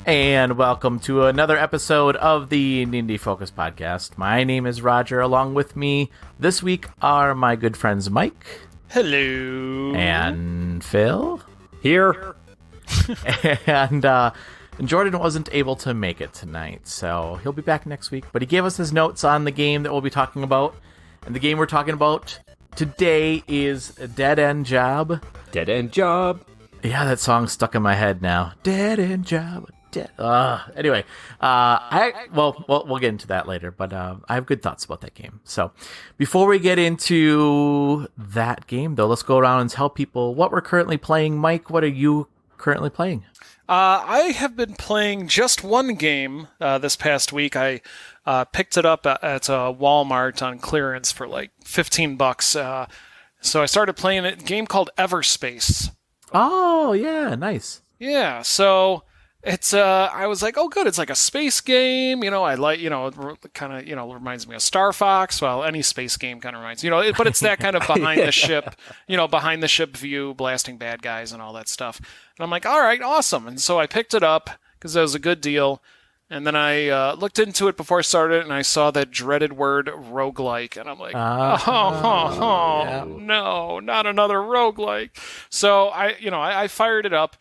And welcome to another episode of the Indie Focus Podcast. My name is Roger. Along with me this week are my good friends Mike. Hello. And Phil. Here. And Jordan wasn't able to make it tonight, so he'll be back next week. But he gave us his notes on the game that we'll be talking about. And the game we're talking about today is Dead End Job. Dead End Job. Yeah, that song's stuck in my head now. Dead End Job. Anyway, we'll get into that later, but I have good thoughts about that game. So before we get into that game, though, let's go around and tell people what we're currently playing. Mike, what are you currently playing? I have been playing just one game this past week. I picked it up at Walmart on clearance for like $15. So I started playing a game called Everspace. Oh, yeah, nice. Yeah, so it's I was like, oh good, it's like a space game, I like, it kind of, reminds me of Star Fox. Well, any space game kind of reminds, but it's that kind of behind the ship, behind the ship view, blasting bad guys and all that stuff. And I'm like, all right, awesome. And so I picked it up because it was a good deal. And then I looked into it before I started, and I saw that dreaded word roguelike, and I'm like, yeah. no, not another roguelike. So I fired it up.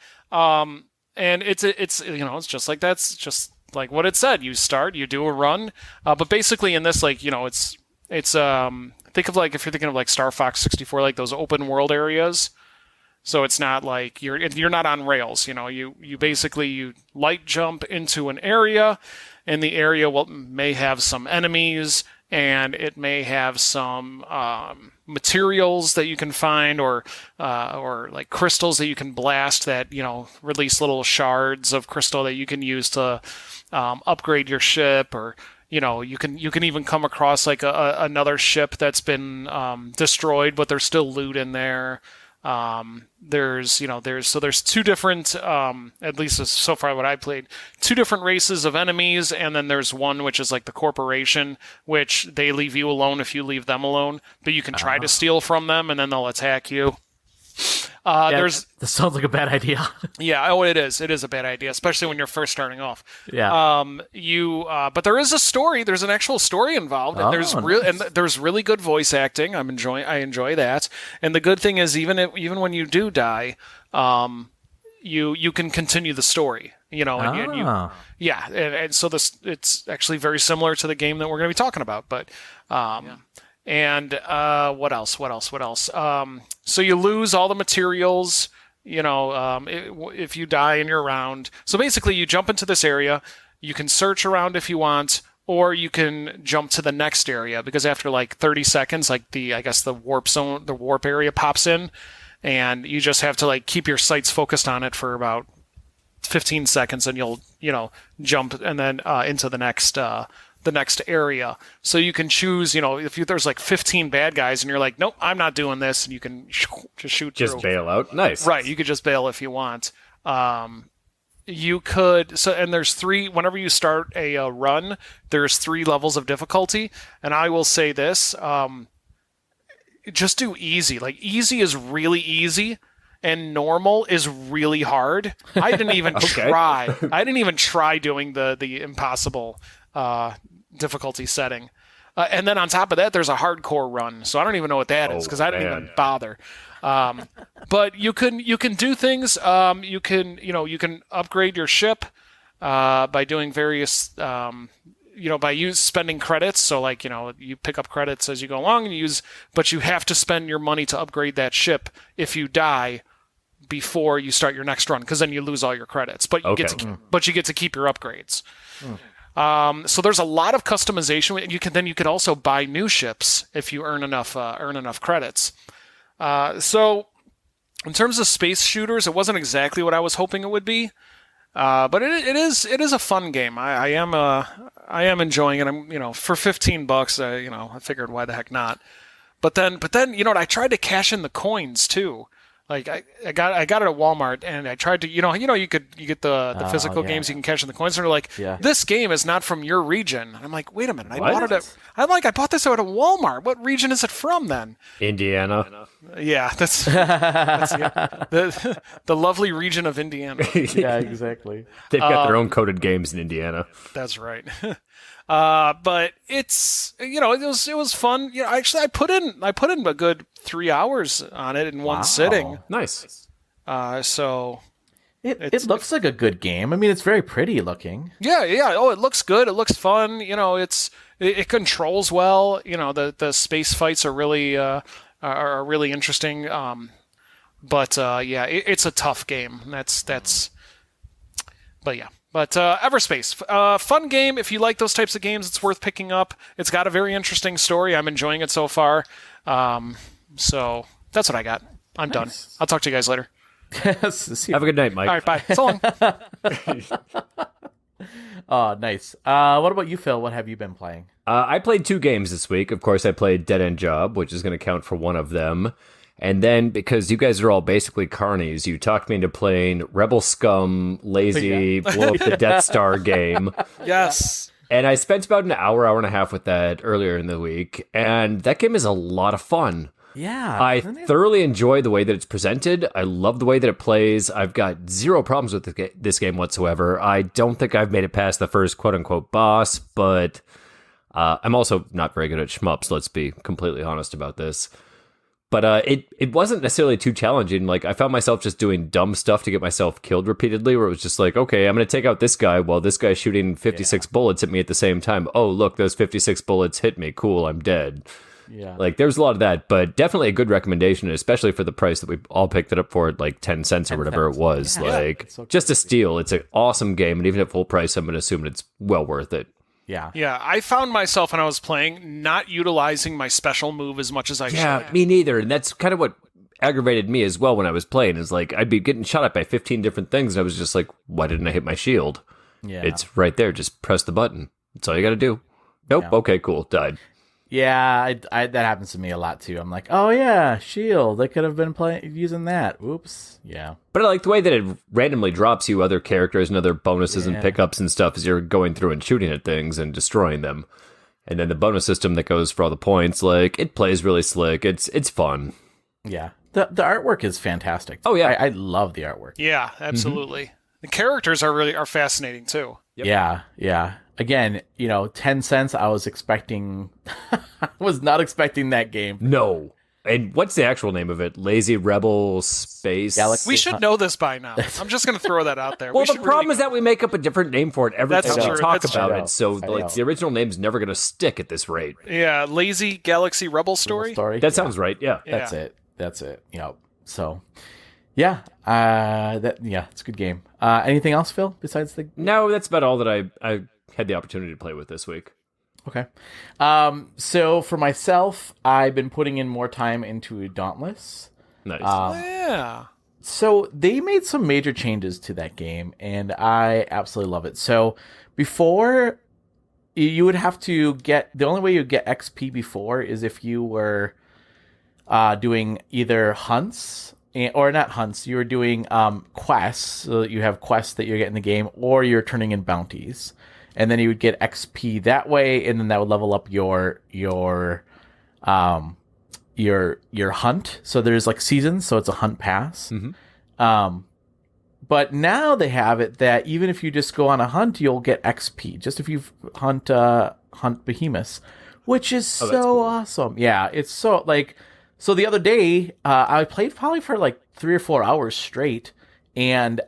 And it's just like that's just like what it said. You start, you do a run, but basically in this, like, it's think of like if you're thinking of like Star Fox 64, like those open world areas. So it's not like you're not on rails. You basically light jump into an area, and the area may have some enemies, and it may have some materials that you can find, or like crystals that you can blast that release little shards of crystal that you can use to upgrade your ship, or you can even come across like another ship that's been destroyed, but there's still loot in there. There's two different, at least so far what I played, two different races of enemies, and then there's one which is like the corporation, which they leave you alone if you leave them alone, but you can try to steal from them, and then they'll attack you. This sounds like a bad idea. Yeah, it is. It is a bad idea, especially when you're first starting off. Yeah. But there is a story. There's an actual story involved, and there's really good voice acting. I enjoy that. And the good thing is, even when you do die, you can continue the story. And so it's actually very similar to the game that we're going to be talking about. But And what else? So you lose all the materials, if you die and you're around. So basically you jump into this area, you can search around if you want, or you can jump to the next area, because after like 30 seconds, like the warp area pops in, and you just have to like keep your sights focused on it for about 15 seconds, and you'll, jump and then into the next area. So you can choose, if there's like 15 bad guys and you're like, nope, I'm not doing this, and you can just shoot through. Just bail out. Nice. Right, you could just bail if you want. You could, and there's three, whenever you start a run, there's 3 levels of difficulty, and I will say this, just do easy. Like, easy is really easy, and normal is really hard. I didn't even try. I didn't even try doing the impossible difficulty setting. And then on top of that, there's a hardcore run. So I don't even know what that is, because I didn't even bother. But you can do things. You can upgrade your ship by doing various by spending credits. So like, you pick up credits as you go along and but you have to spend your money to upgrade that ship if you die before you start your next run, because then you lose all your credits. But you get to keep your upgrades. So there's a lot of customization. You could also buy new ships if you earn enough credits. So in terms of space shooters, it wasn't exactly what I was hoping it would be. But it is a fun game. I am enjoying it. I'm, for $15, I figured why the heck not. But then, I tried to cash in the coins too. Like I got it at Walmart, and I tried to, you get the physical games you can cash in the coins, and they're like, this game is not from your region. And I'm like, wait a minute, I bought it I bought this at a Walmart. What region is it from then? Indiana. Yeah, that's the lovely region of Indiana. Yeah, exactly. They've got their own coded games in Indiana. That's right. But it's it was fun. Actually, I put in a good 3 hours on it in one sitting. Nice. So it looks like a good game. I mean, it's very pretty looking. Yeah. Oh, it looks good. It looks fun. It controls well. The space fights are really interesting. But it's a tough game. But yeah. But Everspace, fun game. If you like those types of games, it's worth picking up. It's got a very interesting story. I'm enjoying it so far. So that's what I got. I'm done. I'll talk to you guys later. Have a good night, Mike. All right, bye. So long. Oh, nice. What about you, Phil? What have you been playing? I played 2 games this week. Of course, I played Dead End Job, which is going to count for one of them. And then, because you guys are all basically carnies, you talked me into playing Rebel Scum, lazy, blow up the Death Star game. Yes. And I spent about an hour and a half with that earlier in the week. And that game is a lot of fun. Yeah. I thoroughly enjoy the way that it's presented. I love the way that it plays. I've got zero problems with this game whatsoever. I don't think I've made it past the first quote-unquote boss, but I'm also not very good at shmups, let's be completely honest about this. But it wasn't necessarily too challenging. Like, I found myself just doing dumb stuff to get myself killed repeatedly, where it was just like, okay, I'm going to take out this guy while this guy's shooting 56 bullets at me at the same time. Oh, look, those 56 bullets hit me. Cool, I'm dead. Yeah. Like, there's a lot of that, but definitely a good recommendation, especially for the price that we all picked it up for, like 10 cents or whatever it was. Yeah. Like, just a steal. It's an awesome game, and even at full price, I'm going to assume it's well worth it. Yeah. Yeah, I found myself when I was playing not utilizing my special move as much as I should. Yeah, me neither. And that's kind of what aggravated me as well when I was playing. Is like, I'd be getting shot at by 15 different things, and I was just like, why didn't I hit my shield? Yeah. It's right there. Just press the button. That's all you got to do. Nope. Yeah. Okay, cool. Died. Yeah, that happens to me a lot too. I'm like, oh yeah, shield. I could have been using that. Oops. Yeah. But I like the way that it randomly drops you other characters and other bonuses and pickups and stuff as you're going through and shooting at things and destroying them. And then the bonus system that goes for all the points, like, it plays really slick. It's fun. Yeah. The artwork is fantastic. Oh yeah, I love the artwork. Yeah, absolutely. Mm-hmm. The characters are fascinating too. Yep. Yeah. Again, 10 cents. I was not expecting that game. No. And what's the actual name of it? Lazy Rebel Space Galaxy. We should know this by now. I'm just going to throw that out there. Well, the problem is that we make up a different name for it every time we talk about true. it. So, the original name's never going to stick at this rate. Yeah, Lazy Galaxy Rebel Story. That sounds right. Yeah, that's it. So, yeah, it's a good game. Anything else, Phil? Besides the No, that's about all that I had the opportunity to play with this week. Okay. So for myself, I've been putting in more time into Dauntless. Nice. Yeah. So they made some major changes to that game, and I absolutely love it. So before, you would have to the only way you get XP before is if you were doing either hunts, or not hunts, you were doing quests. So you have quests that you get in the game, or you're turning in bounties. And then you would get XP that way, and then that would level up your hunt. So there's like seasons, so it's a hunt pass. Mm-hmm. But now they have it that even if you just go on a hunt, you'll get XP just if you hunt behemoths, which is so cool. Awesome. Yeah, it's so so the other day I played probably for like 3 or 4 hours straight, and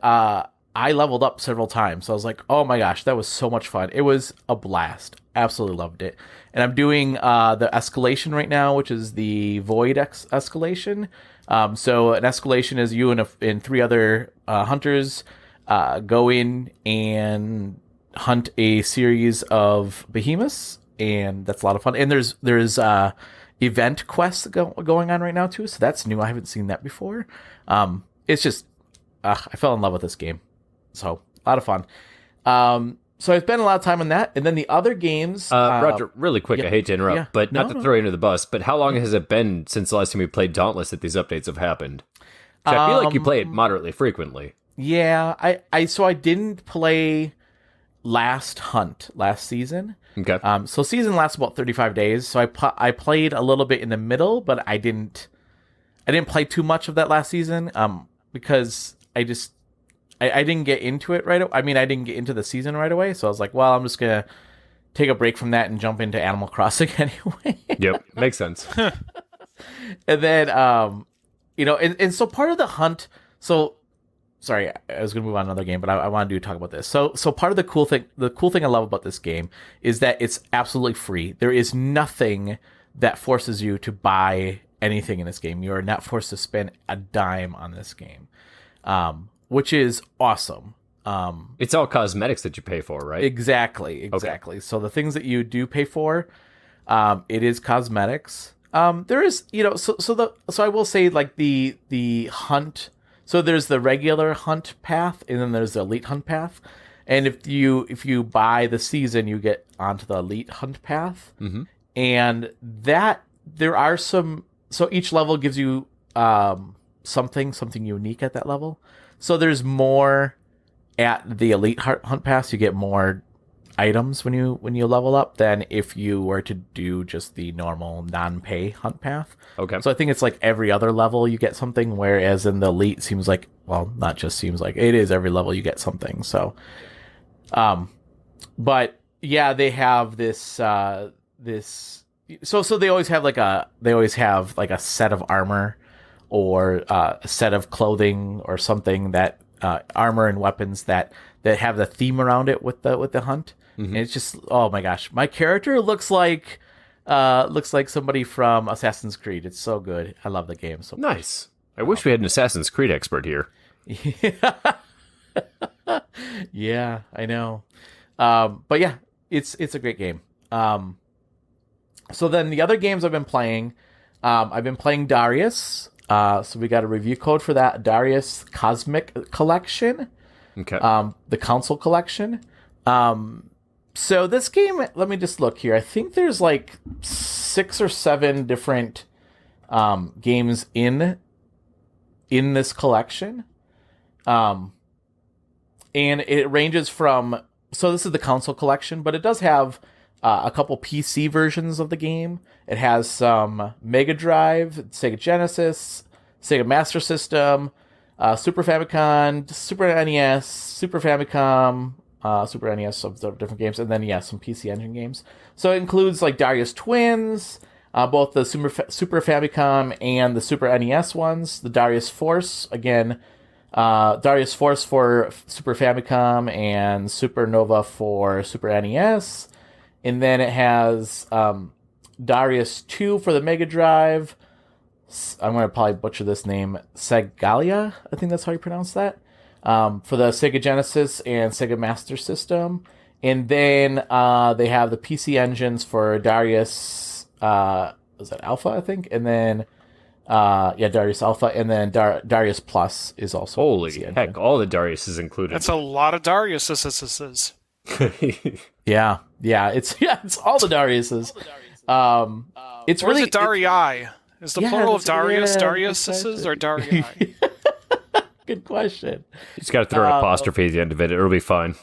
I leveled up several times. So I was like, oh my gosh, that was so much fun. It was a blast. Absolutely loved it. And I'm doing the escalation right now, which is the void escalation. So an escalation is you and 3 other hunters go in and hunt a series of behemoths, and that's a lot of fun. And there's event quests going on right now too, so that's new. I haven't seen that before. It's just I fell in love with this game. So, a lot of fun. So, I spent a lot of time on that. And then the other games... Roger, really quick, I hate to interrupt, but not to throw you under the bus, but how long has it been since the last time we played Dauntless that these updates have happened? 'Cause I feel like you play it moderately frequently. Yeah, I didn't play last season. Okay. So season lasts about 35 days. So I played a little bit in the middle, but I didn't play too much of that last season. Because I didn't get into it right away. I mean, I didn't get into the season right away. So I was like, well, I'm just gonna take a break from that and jump into Animal Crossing anyway. Yep, makes sense. And then, and so part of the hunt. So, sorry, I was gonna move on to another game, but I wanted to talk about this. So part of the cool thing I love about this game is that it's absolutely free. There is nothing that forces you to buy anything in this game. You are not forced to spend a dime on this game, which is awesome. It's all cosmetics that you pay for, right? Exactly. Okay. So the things that you do pay for, it is cosmetics. There is, so I will say, like, the hunt. So there's the regular hunt path, and then there's the elite hunt path. And if you buy the season, you get onto the elite hunt path. Mm-hmm. And that there are some. So each level gives you something unique at that level. So there's more at the elite hunt pass. You get more items when you level up than if you were to do just the normal non-pay hunt path. Okay. So I think it's like every other level you get something, whereas in the elite seems like, well, not just seems like, it is every level you get something. So, but yeah, they have this. So they always have like a set of armor or a set of clothing or something that armor and weapons that have the theme around it with the hunt. Mm-hmm. And it's just, oh my gosh, my character looks like somebody from Assassin's Creed. It's so good. I love the game so much. Nice. I wish we had an Assassin's Creed expert here. Yeah, I know. But yeah, it's a great game. So then the other games I've been playing Darius. So we got a review code for that, Darius Cozmic Collection. Okay. The console collection. So this game, let me just look here. I think there's like 6 or 7 different games in this collection. And it ranges from, so this is the console collection, but it does have a couple PC versions of the game. It has some Mega Drive, Sega Genesis, Sega Master System, Super Famicom, Super NES, Super Famicom, Super NES, some different games, and then some PC Engine games. So it includes like Darius Twins, both the Super Famicom and the Super NES ones. The Darius Force, again, Darius Force for Super Famicom and Supernova for Super NES. And then it has Darius 2 for the Mega Drive. I'm going to probably butcher this name. Segalia, I think that's how you pronounce that. For the Sega Genesis and Sega Master System. And then they have the PC engines for Darius, was that Alpha, I think? And then, Darius Alpha. And then Darius Plus is also Holy PC heck, engine. all the Darius is included. That's a lot of Dariuses. Yeah, it's all the Dariuses. It's or really is it Darii? Is the plural of Darius Dariuses or Darii? Good question. You just got to throw an apostrophe at the end of it. It'll be fine.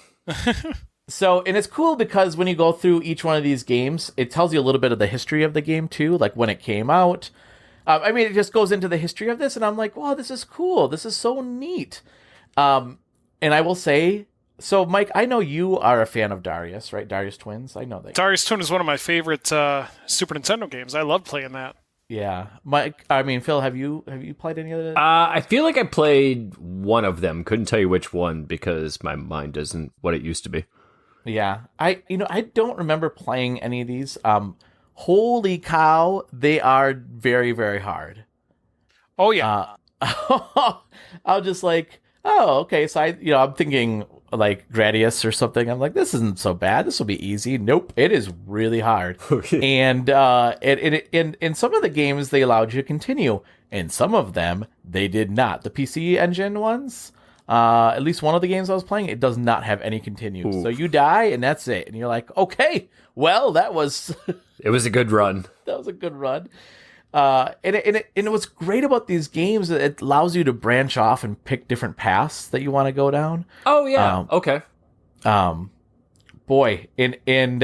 So, and it's cool because when you go through each one of these games, it tells you a little bit of the history of the game too, like when it came out. It just goes into the history of this, and I'm like, wow, this is cool. This is so neat. And I will say, so Mike, I know you are a fan of Darius, right? Darius Twins. I know that. Darius Twin is one of my favorite Super Nintendo games. I love playing that. Yeah, Mike. I mean, Phil, have you played any of the? I feel like I played one of them. Couldn't tell you which one because my mind isn't what it used to be. Yeah, I don't remember playing any of these. Holy cow, they are very, very hard. Oh yeah. I'm just like, oh, okay. So I'm thinking like Gradius or something. I'm like, this isn't so bad. This will be easy. Nope, it is really hard. And in some of the games they allowed you to continue. In some of them they did not. The PC Engine ones, at least one of the games I was playing, it does not have any continue. Ooh. So you die and that's it. And you're like, okay, well, that was it was a good run. That was a good run. And what's great about these games, it allows you to branch off and pick different paths that you want to go down. Oh yeah. Okay. Boy, and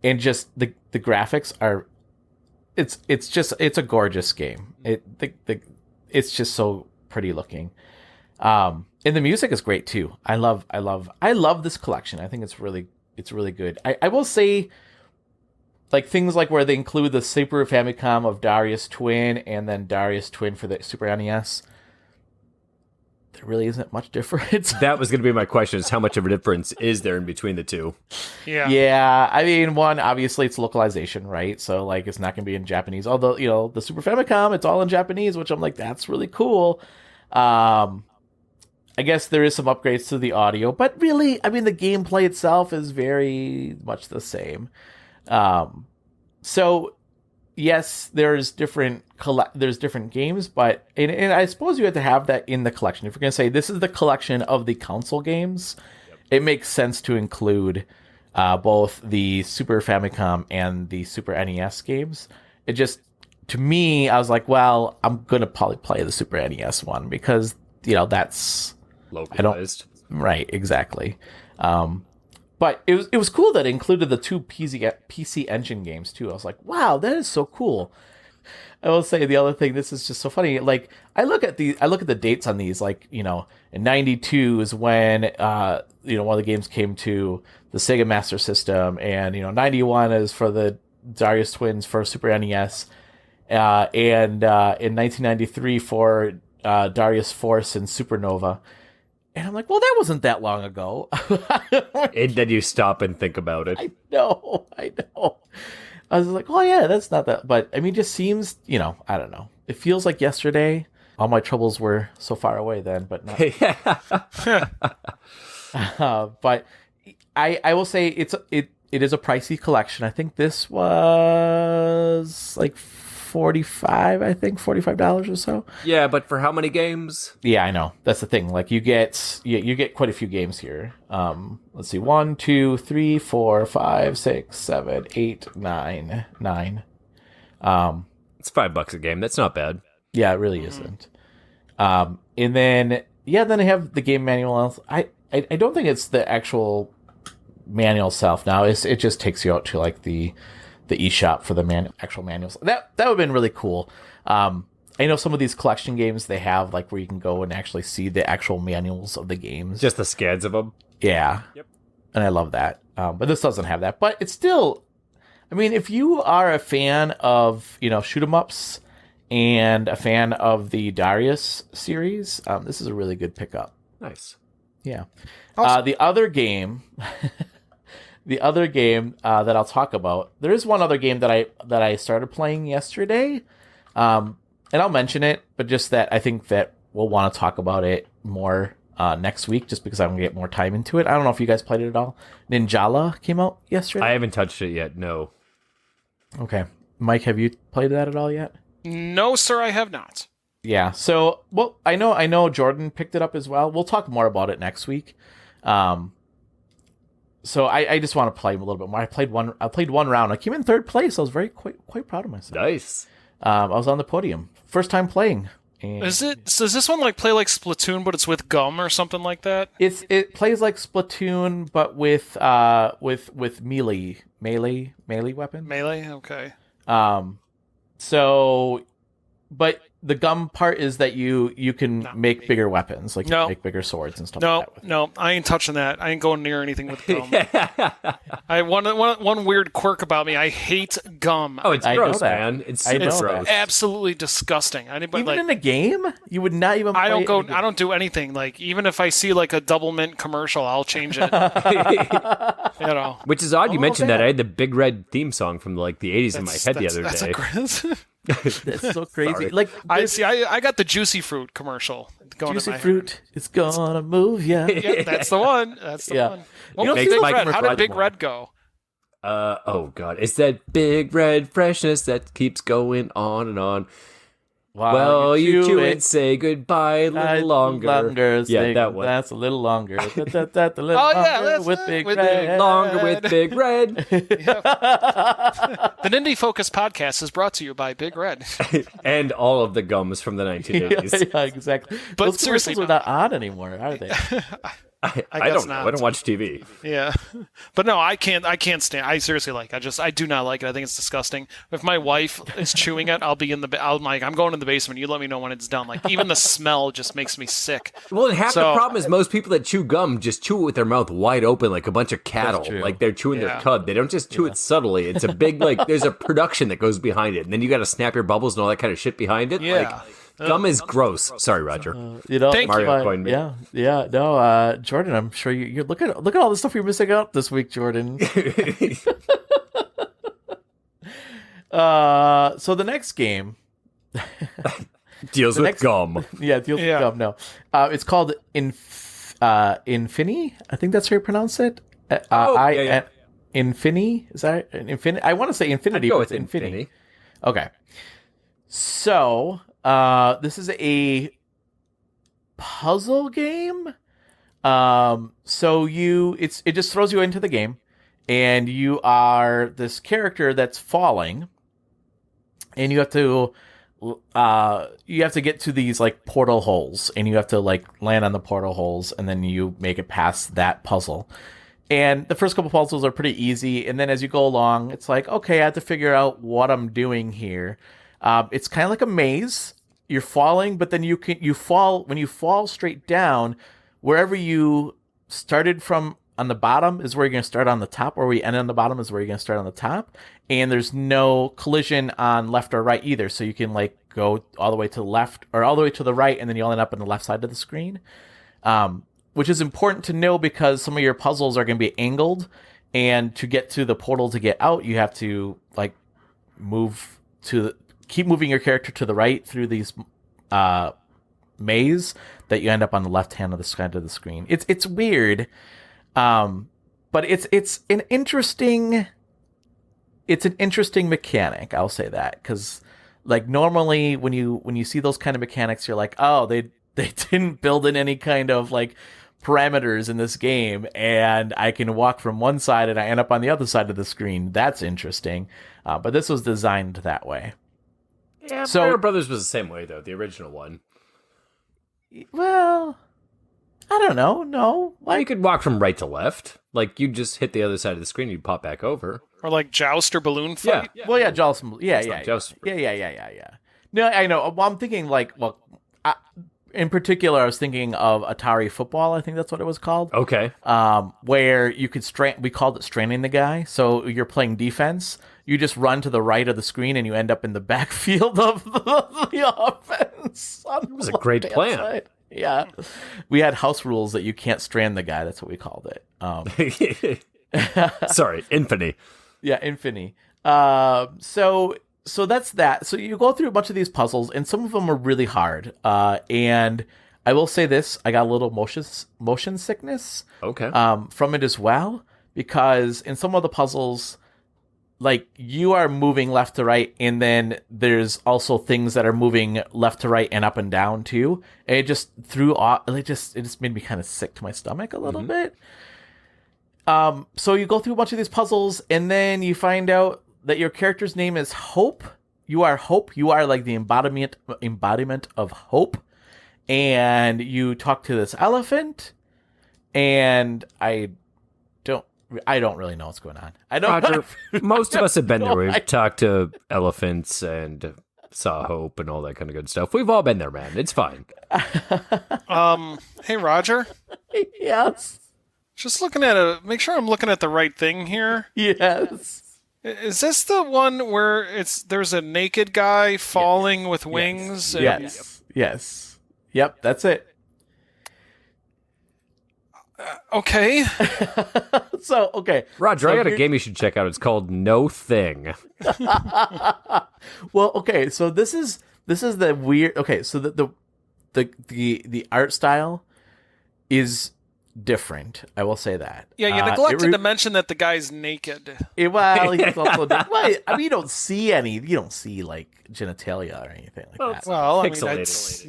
just the graphics are, it's a gorgeous game. It's just so pretty looking. And the music is great too. I love this collection. I think it's really good. I will say, like, things like where they include the Super Famicom of Darius Twin and then Darius Twin for the Super NES. There really isn't much difference. That was going to be my question: is how much of a difference is there in between the two? Yeah. I mean, one, obviously it's localization, right? So like, it's not going to be in Japanese. Although, the Super Famicom, it's all in Japanese, which I'm like, that's really cool. I guess there is some upgrades to the audio, but really, I mean, the gameplay itself is very much the same. So yes, there's different games, but and I suppose you have to have that in the collection. If you're going to say this is the collection of the console games, it makes sense to include both the Super Famicom and the Super NES games. It just, to me, I was like, well, I'm going to probably play the Super NES one because, that's localized. Right, exactly. But it was cool that it included the two PC Engine games too. I was like, wow, that is so cool. I will say the other thing, this is just so funny. Like, I look at the dates on these, like, in 92 is when one of the games came to the Sega Master System, and 91 is for the Darius Twins for Super NES, and in 1993 for Darius Force and Supernova. And I'm like, well, that wasn't that long ago. And then you stop and think about it. I know. I was like, oh yeah, that's not that. But I mean, it just seems, I don't know. It feels like yesterday. All my troubles were so far away then, but not. But I will say it is a pricey collection. I think this was like $45 or so. Yeah, but for how many games? Yeah, I know. That's the thing. Like, you get quite a few games here. Let's see, 1, 2, 3, 4, 5, 6, 7, 8, 9. It's $5 a game. That's not bad. Yeah, it really isn't. And then I have the game manual. I don't think it's the actual manual itself now. It just takes you out to like the eShop for the actual manuals. That would have been really cool. I know some of these collection games, they have like where you can go and actually see the actual manuals of the games. Just the scans of them. Yeah. Yep. And I love that. But this doesn't have that. But it's still, I mean, if you are a fan of, shoot 'em ups and a fan of the Darius series, this is a really good pickup. Nice. Yeah. Awesome. The other game that I'll talk about, there is one other game that I started playing yesterday, and I'll mention it, but just that I think that we'll want to talk about it more next week, just because I'm gonna get more time into it. I don't know if you guys played it at all. Ninjala came out yesterday. I haven't touched it yet. No. Okay, Mike, have you played that at all yet? No, sir, I have not. Yeah. So, well, I know Jordan picked it up as well. We'll talk more about it next week. So I just want to play a little bit more. I played one round. I came in third place. I was quite proud of myself. Nice. I was on the podium. First time playing. And Does this one play like Splatoon, but it's with gum or something like that? it plays like Splatoon, but with melee weapon. Melee, okay. So, but the gum part is that you can make bigger weapons, like you can make bigger swords and stuff like that. No, I ain't touching that. I ain't going near anything with gum. One weird quirk about me, I hate gum. Oh, it's I know gross, that. man. It's I know super that. gross. Absolutely disgusting. Even in a game, you would not even. I play I don't do anything. Like, even if I see like a double mint commercial, I'll change it. Which is odd. You mentioned okay. that. I had the Big Red theme song from like the 80s in my head the other day. That's so crazy. Sorry. Like, I got the Juicy Fruit commercial going juicy in my fruit, it's gonna move ya. head. Yeah, that's the one. That's the Yeah. one. You Well, don't Big see Red. those How did Big commercials Red go? Oh god, it's that Big Red freshness that keeps going on and on. Well, you chew it, say goodbye a little longer. Yeah, that one. That's a little longer. A little that's with it, Big with Red. Big Longer with Big Red. The Nindy Focus podcast is brought to you by Big Red. And all of the gums from the 1980s. Yeah, exactly. But Those seriously, commercials are not on anymore, are they? I guess don't know. not. I don't watch TV. Yeah, but no, I can't stand. I seriously I do not like it. I think it's disgusting. If my wife is chewing it, I'll be in the. I'm going in the basement. You let me know when it's done. Like even the smell just makes me sick. Well, and half the problem is most people that chew gum just chew it with their mouth wide open, like a bunch of cattle. Like they're chewing their cud. They don't just chew it subtly. It's a big there's a production that goes behind it, and then you got to snap your bubbles and all that kind of shit behind it. Yeah. Gum is gross. Sorry, Roger. Mario coined me. Yeah. No, Jordan, I'm sure you're look at all the stuff you're missing out this week, Jordan. So the next game deals with gum. Yeah, deals with gum. No, it's called Infini. I think that's how you pronounce it. Infini. Is that Infini? I want to say Infinity. Go but with it's Infini. Infini. Okay. So, this is a puzzle game. So it just throws you into the game, and you are this character that's falling, and you have to get to these like portal holes, and you have to like land on the portal holes, and then you make it past that puzzle. And the first couple puzzles are pretty easy, and then as you go along, it's like, okay, I have to figure out what I'm doing here. It's kind of like a maze. You're falling, but then you fall when you fall straight down. Wherever you started from on the bottom is where you're going to start on the top. Where we end on the bottom is where you're going to start on the top. And there's no collision on left or right either. So you can like go all the way to the left or all the way to the right, and then you'll end up on the left side of the screen. Which is important to know because some of your puzzles are going to be angled, and to get to the portal to get out, you have to like keep moving your character to the right through these maze that you end up on the left hand of the side of the screen. It's weird, but it's an interesting mechanic. I'll say that because like normally when you see those kind of mechanics, you're like, oh, they didn't build in any kind of like parameters in this game, and I can walk from one side and I end up on the other side of the screen. That's interesting, but this was designed that way. Yeah, Mario Brothers was the same way, though, the original one. Well, I don't know. No. Well, you could walk from right to left. Like, you just hit the other side of the screen, you'd pop back over. Or like Joust or Balloon Fight? Yeah. Well, yeah, Joust. Yeah. Joust. Yeah. No, I know. Well, I'm thinking in particular, I was thinking of Atari Football. I think that's what it was called. Okay. Where you could we called it straining the guy. So you're playing defense. You just run to the right of the screen and you end up in the backfield of the offense. It was a great plan. Side. Yeah. We had house rules that you can't strand the guy. That's what we called it. Sorry, Infini. Yeah, Infini. So that's that. So you go through a bunch of these puzzles, and some of them are really hard. And I will say this: I got a little motion sickness. Okay. From it as well, because in some of the puzzles, like you are moving left to right, and then there's also things that are moving left to right and up and down too. And it just it just made me kind of sick to my stomach a little bit. So you go through a bunch of these puzzles, and then you find out that your character's name is Hope. You are Hope. You are like the embodiment of hope. And you talk to this elephant, and I don't really know what's going on. Roger, most of us have been there. We've talked to elephants and saw Hope and all that kind of good stuff. We've all been there, man. It's fine. Hey, Roger. Yes. Just make sure I'm looking at the right thing here. Yes. Is this the one where there's a naked guy falling with wings? Yes. Yep, that's it. Okay. Okay. Roger, I got a game you should check out. It's called No Thing. Well, okay, so this is the weird. Okay, so the art style is different. I will say that. Yeah, you neglected to mention that the guy's naked. Well, he's also naked. Well, I mean, you don't see like genitalia or anything like that. Well, I mean, it's.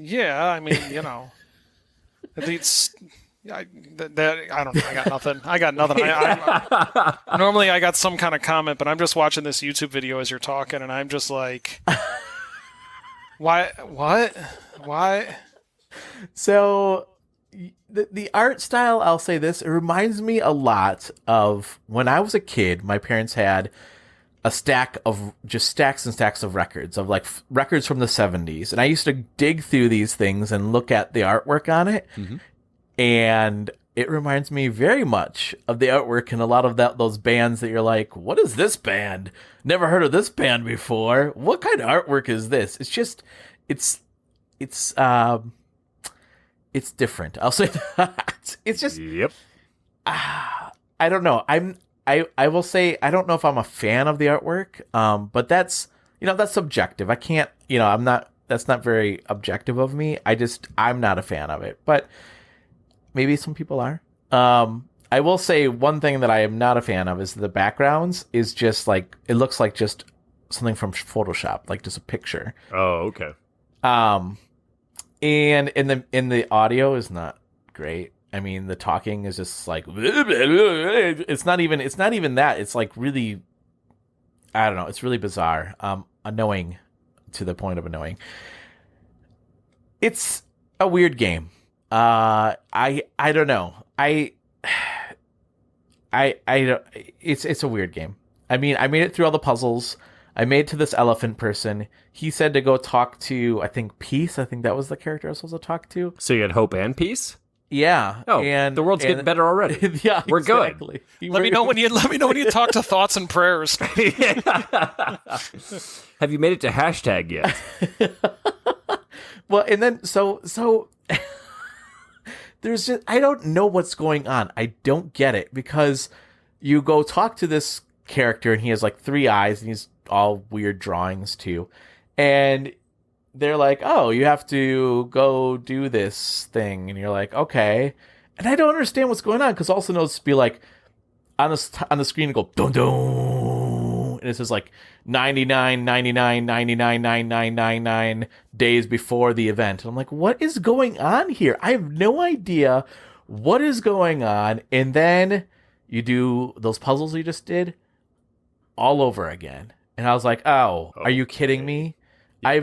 I don't know. I got nothing. Normally, I got some kind of comment, but I'm just watching this YouTube video as you're talking, and I'm just like, why? What? Why? So, the art style, I'll say this, it reminds me a lot of when I was a kid. My parents had a stack of just stacks and stacks of records of like records from the 70s, and I used to dig through these things and look at the artwork on it. Mm-hmm. And it reminds me very much of the artwork in a lot of those bands that you're like, what is this band? Never heard of this band before. What kind of artwork is this? It's just, it's different. I'll say that. It's just, yep. I don't know. I will say, I don't know if I'm a fan of the artwork. But that's subjective. I can't, that's not very objective of me. I'm not a fan of it, but maybe some people are. I will say one thing that I am not a fan of is the backgrounds is just like, it looks like just something from Photoshop, like just a picture. Oh, okay. And in the audio is not great. I mean, the talking is just like, it's not even that. It's like really, I don't know. It's really bizarre. Annoying to the point of annoying. It's a weird game. I don't know. It's a weird game. I mean, I made it through all the puzzles. I made it to this elephant person. He said to go talk to, I think, Peace. I think that was the character I was supposed to talk to. So you had hope and peace? Yeah. Oh, and the world's getting better already. Yeah, we're exactly. good. Let me know when you talk to Thoughts and Prayers. Have you made it to hashtag yet? Well, and then so there's just, I don't know what's going on. I don't get it, because you go talk to this character and he has like 3 eyes and he's all weird drawings too. And they're like, oh, you have to go do this thing. And you're like, okay. And I don't understand what's going on, because also knows to be like on the screen and go dun dun. And it says like 99, 99, 99, 9999 days before the event. And I'm like, what is going on here? I have no idea what is going on. And then you do those puzzles you just did all over again. And I was like, oh, are you kidding me? Yeah.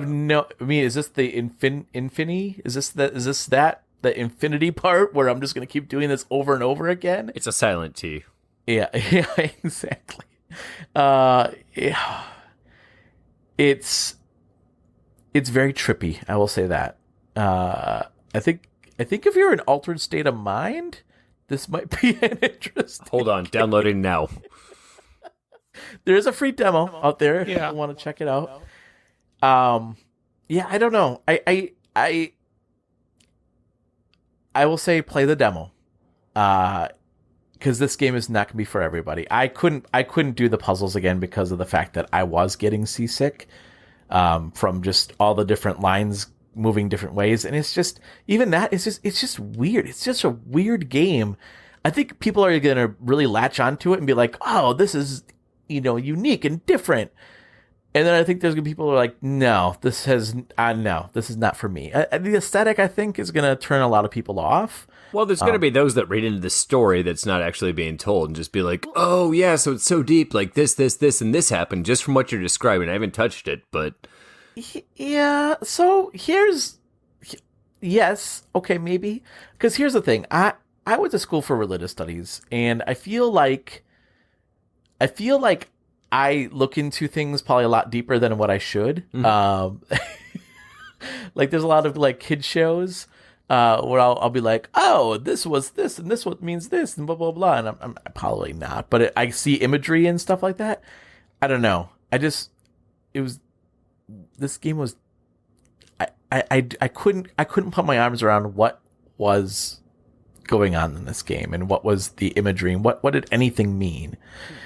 Is this the Infini? Is this the infinity part where I'm just going to keep doing this over and over again? It's a silent T. Yeah, exactly. Yeah. It's very trippy. I will say that. I think if you're in altered state of mind, this might be an interesting. Hold on, downloading now. There is a free demo out there if you want to check it out. Yeah, I don't know. I will say play the demo. Because this game is not going to be for everybody. I couldn't do the puzzles again because of the fact that I was getting seasick from just all the different lines moving different ways, and it's just even that it's just weird. It's just a weird game. I think people are going to really latch onto it and be like, "Oh, this is unique and different." And then I think there's going to be people who are like, "No, this is not for me." The aesthetic, I think, is going to turn a lot of people off. Well, there's going to be those that read into the story that's not actually being told and just be like, oh, yeah, so it's so deep, like this, and this happened just from what you're describing. I haven't touched it, but... Yeah, so yes, okay, maybe. Because here's the thing. I went to school for religious studies, and I feel like I look into things probably a lot deeper than what I should. Mm-hmm. Like, there's a lot of, like, kid shows... where I'll be like, oh, this was this, and this what means this, and blah blah blah, and I'm probably not, but I see imagery and stuff like that. I don't know. This game was, I couldn't put my arms around what was going on in this game, and what was the imagery, and what did anything mean?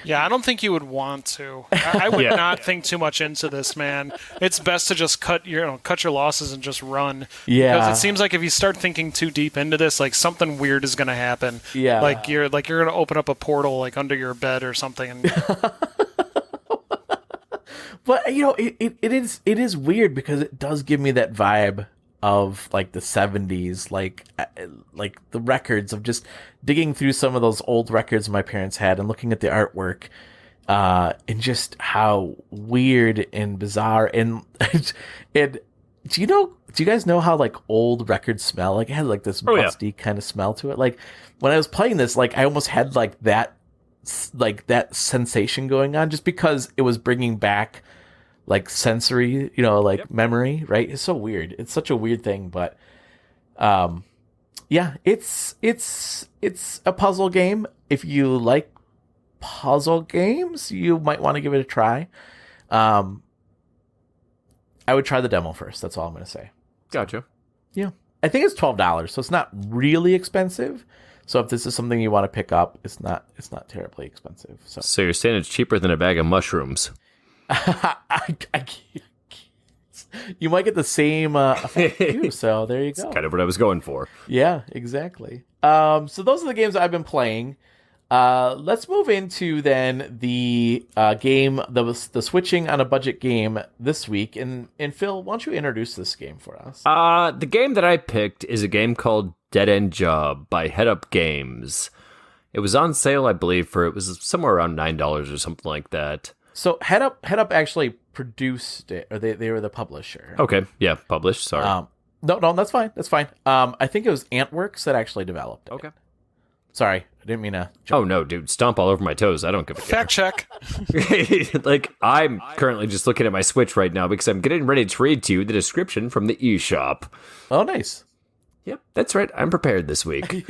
Yeah, I don't think you would want to. I would not think too much into this, man. It's best to just cut your losses and just run. Yeah, because it seems like if you start thinking too deep into this, like something weird is going to happen. Yeah, like you're going to open up a portal like under your bed or something. And but it is weird because it does give me that vibe of like the 70s, like the records, of just digging through some of those old records my parents had and looking at the artwork, and just how weird and bizarre and do you guys know how like old records smell? Like it had like this musty kind of smell to it. Like when I was playing this, like I almost had like that sensation going on, just because it was bringing back like sensory, memory, right? It's so weird. It's such a weird thing, but yeah, it's a puzzle game. If you like puzzle games, you might want to give it a try. I would try the demo first. That's all I'm going to say. Gotcha. Yeah. I think it's $12, so it's not really expensive. So if this is something you want to pick up, it's not terribly expensive. So you're saying it's cheaper than a bag of mushrooms? You might get the same effect too, so there you go. That's kind of what I was going for. Yeah, exactly. So those are the games I've been playing. Let's move into then the game, the switching on a budget game this week. And Phil, why don't you introduce this game for us? The game that I picked is a game called Dead End Job by Head Up Games. It was on sale, I believe, it was somewhere around $9 or something like that. So Head Up actually produced it, or they were the publisher. Okay, yeah, published. Sorry. No, that's fine. That's fine. I think it was Antworks that actually developed it. Okay. Sorry, I didn't mean to. Oh no, dude, stomp all over my toes. I don't give a fact check. Like, I'm currently just looking at my Switch right now because I'm getting ready to read to you the description from the eShop. Oh, nice. Yep, that's right. I'm prepared this week.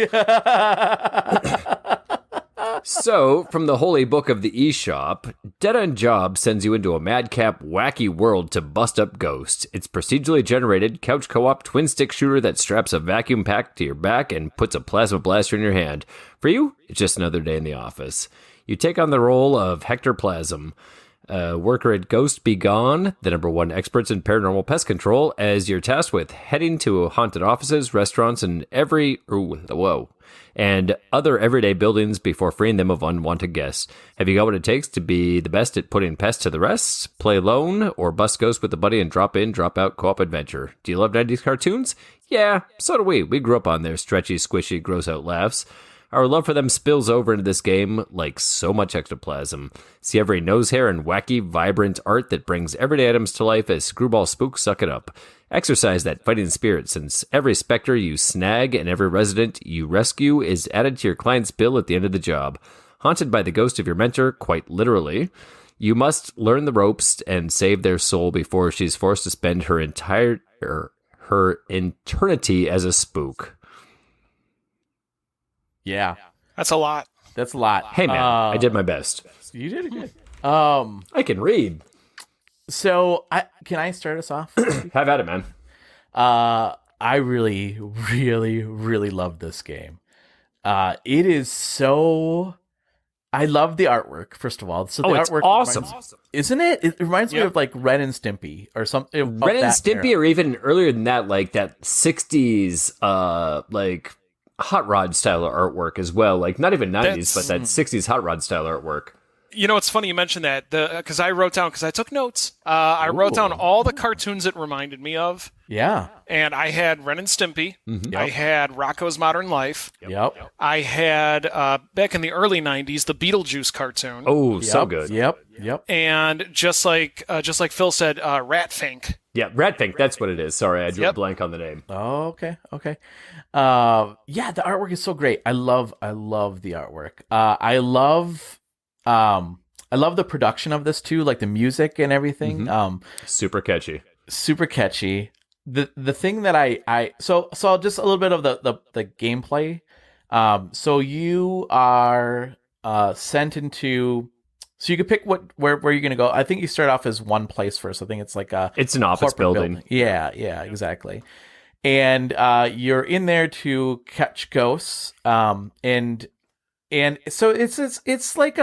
So, from the holy book of the eShop, Dead End Job sends you into a madcap, wacky world to bust up ghosts. It's procedurally generated, couch co-op, twin-stick shooter that straps a vacuum pack to your back and puts a plasma blaster in your hand. For you, it's just another day in the office. You take on the role of Hector Plasm, a worker at Ghost Be Gone, the #1 experts in paranormal pest control, as you're tasked with heading to haunted offices, restaurants, and and other everyday buildings before freeing them of unwanted guests. Have you got what it takes to be the best at putting pests to the rest? Play alone or bust ghosts with a buddy and drop in, drop out co-op adventure? Do you love 90s cartoons? Yeah, so do we. We grew up on their stretchy, squishy, gross out laughs. Our love for them spills over into this game like so much ectoplasm. See every nose hair and wacky, vibrant art that brings everyday items to life as screwball spooks suck it up. Exercise that fighting spirit, since every specter you snag and every resident you rescue is added to your client's bill at the end of the job. Haunted by the ghost of your mentor, quite literally, you must learn the ropes and save their soul before she's forced to spend her eternity as a spook. Yeah. That's a lot. That's a lot. Hey, man, I did my best. You did it good. I can read. So, can I start us off? Have at it, man. I really, really, really love this game. It is so... I love the artwork, first of all. So the it's artwork awesome. Isn't it? It reminds me of like Ren and Stimpy or something. Ren and Stimpy, or even earlier than that, like that 60s, like hot rod style artwork as well. Like not even 90s, but that 60s hot rod style artwork. You know, it's funny you mentioned that because I took notes. I wrote down all the cartoons it reminded me of. Yeah. And I had Ren and Stimpy. Mm-hmm. I had Rocko's Modern Life. Yep. I had, back in the early 90s, the Beetlejuice cartoon. Oh, so good. Yep. And just like Phil said, Ratfink. Yeah, Ratfink, that's what it is. Sorry, I drew a blank on the name. Oh, okay. Yeah, the artwork is so great. I love the artwork. I love the production of this too, like the music and everything. Mm-hmm. Super catchy. The thing that so just a little bit of the gameplay. So you are sent into, so you can pick where you're gonna go. I think you start off as one place first. I think it's like it's an office building. Yeah, exactly. and you're in there to catch ghosts. And so it's like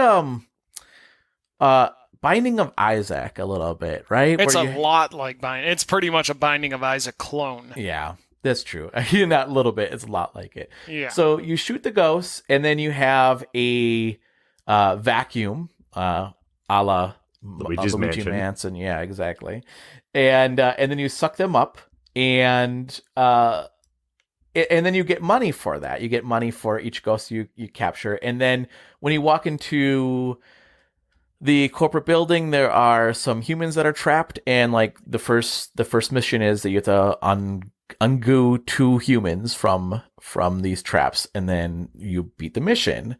Binding of Isaac a little bit, right? It's lot like Binding. It's pretty much a Binding of Isaac clone. Yeah, that's true. Not a little bit. It's a lot like it. Yeah. So you shoot the ghosts, and then you have a vacuum, a la Luigi's Luigi Mansion. Mansion. Yeah, exactly. And then you suck them up, and then you get money for that. You get money for each ghost you capture, and then when you walk into the corporate building, there are some humans that are trapped, and like the first mission is that you have to ungoo 2 humans from these traps, and then you beat the mission.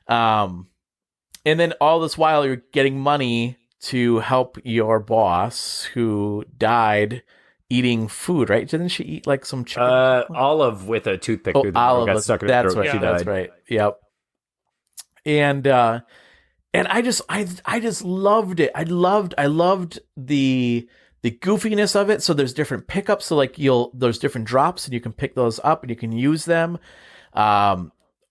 And then all this while you're getting money to help your boss who died eating food, right? Didn't she eat like some chicken? Olive with a toothpick through the throat, got stuck in her that's throat. right. She That's died. right. Yep. And I just loved it. I loved the goofiness of it. So there's different pickups. So like there's different drops, and you can pick those up and you can use them.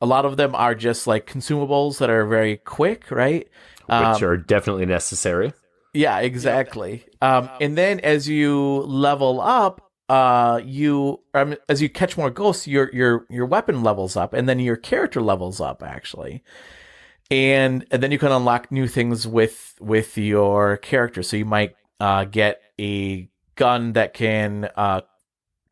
A lot of them are just like consumables that are very quick, right? Which are definitely necessary. Yeah, exactly. And then as you level up, as you catch more ghosts, your weapon levels up, and then your character levels up actually. And then you can unlock new things with your character. So you might get a gun that can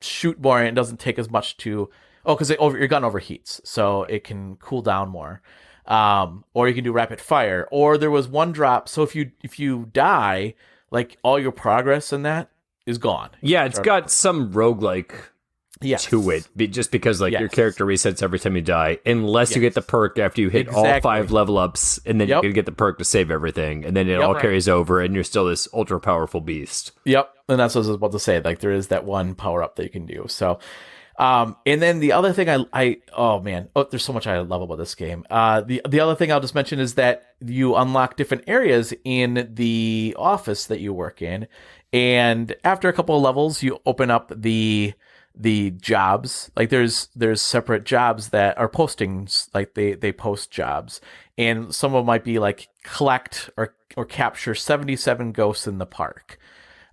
shoot more, and it doesn't take as much to. Because your gun overheats, so it can cool down more. Or you can do rapid fire. Or there was one drop. So if you die, like all your progress in that is gone. Yeah, it's got some roguelike to it, just because like your character resets every time you die, unless you get the perk after you hit all 5 level ups, and then you can get the perk to save everything, and then it all carries over, and you're still this ultra powerful beast. Yep, and that's what I was about to say. Like there is that one power up that you can do. So, and then the other thing there's so much I love about this game. The other thing I'll just mention is that you unlock different areas in the office that you work in, and after a couple of levels, you open up the jobs. Like there's separate jobs that are postings, like they post jobs, and some of them might be like collect or capture 77 ghosts in the park,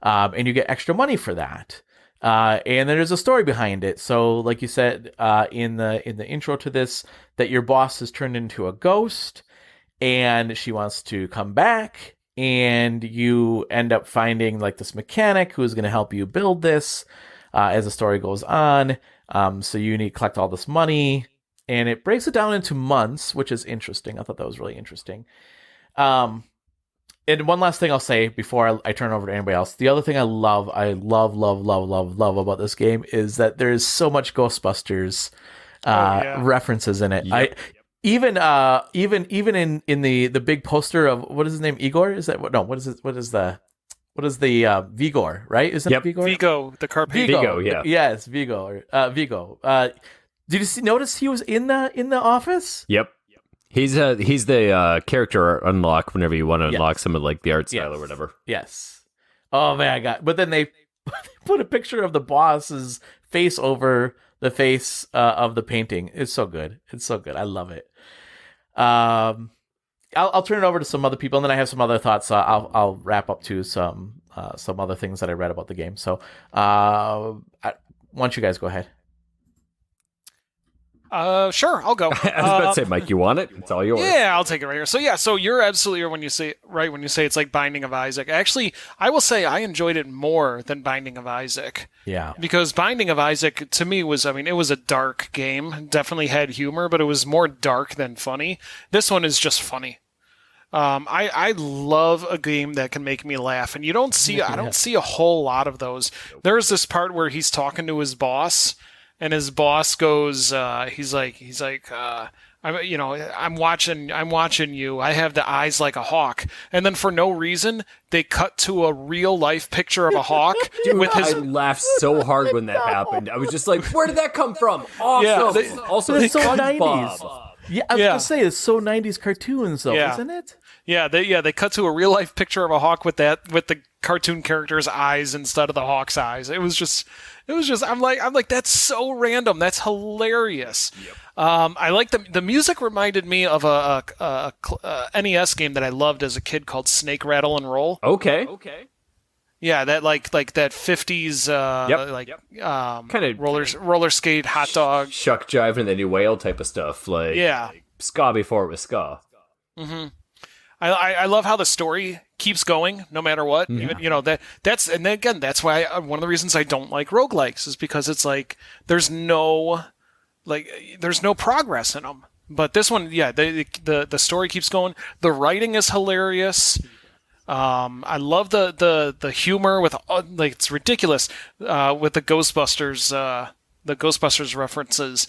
and you get extra money for that. And there's a story behind it. So like you said in the intro to this, that your boss has turned into a ghost and she wants to come back, and you end up finding like this mechanic who's going to help you build this as the story goes on. So you need to collect all this money, and it breaks it down into months, which is interesting. I thought that was really interesting. And one last thing I'll say before I turn over to anybody else. The other thing I love about this game is that there's so much Ghostbusters references in it. Yep. Even in the big poster of, what is his name? Igor? Is that what? No. What is the Vigor, right? Isn't it Vigor? Vigo, the carpet. Vigo, yeah. Yes, Vigo. Did you notice he was in the office? Yep. He's the character unlock whenever you want to unlock some of like the art style or whatever. Yes. Oh man, but then they put a picture of the boss's face over the face of the painting. It's so good. I love it. I'll turn it over to some other people, and then I have some other thoughts. I'll wrap up to some other things that I read about the game. So why don't you guys go ahead? Sure, I'll go. I was about to say, Mike, you want it? It's all yours. Yeah, I'll take it right here. So you're absolutely right when you say it's like Binding of Isaac. Actually, I will say I enjoyed it more than Binding of Isaac. Yeah. Because Binding of Isaac to me was, it was a dark game. Definitely had humor, but it was more dark than funny. This one is just funny. I love a game that can make me laugh, and I don't see a whole lot of those. There's this part where he's talking to his boss, and his boss goes, he's like, I'm watching you. I have the eyes like a hawk. And then for no reason, they cut to a real life picture of a hawk. Dude, I laughed so hard when that happened. I was just like, where did that come from? Awesome. Yeah, also, it's so SpongeBob. 90s. Yeah, I was gonna say it's so 90s cartoons though, isn't it? Yeah, they cut to a real life picture of a hawk with the cartoon character's eyes instead of the hawk's eyes. It was just I'm like that's so random. That's hilarious. Yep. I like the music reminded me of a NES game that I loved as a kid called Snake Rattle and Roll. Okay. Yeah, that like that 50s kind of roller skate hot dog shuck jive and then you wail type of stuff. Like ska before it was ska. Mm-hmm. I love how the story keeps going no matter what. Yeah. Even, that's and then again that's why one of the reasons I don't like roguelikes is because it's like there's no progress in them. But this one, the story keeps going. The writing is hilarious. I love the humor with it's ridiculous with the Ghostbusters. The Ghostbusters references.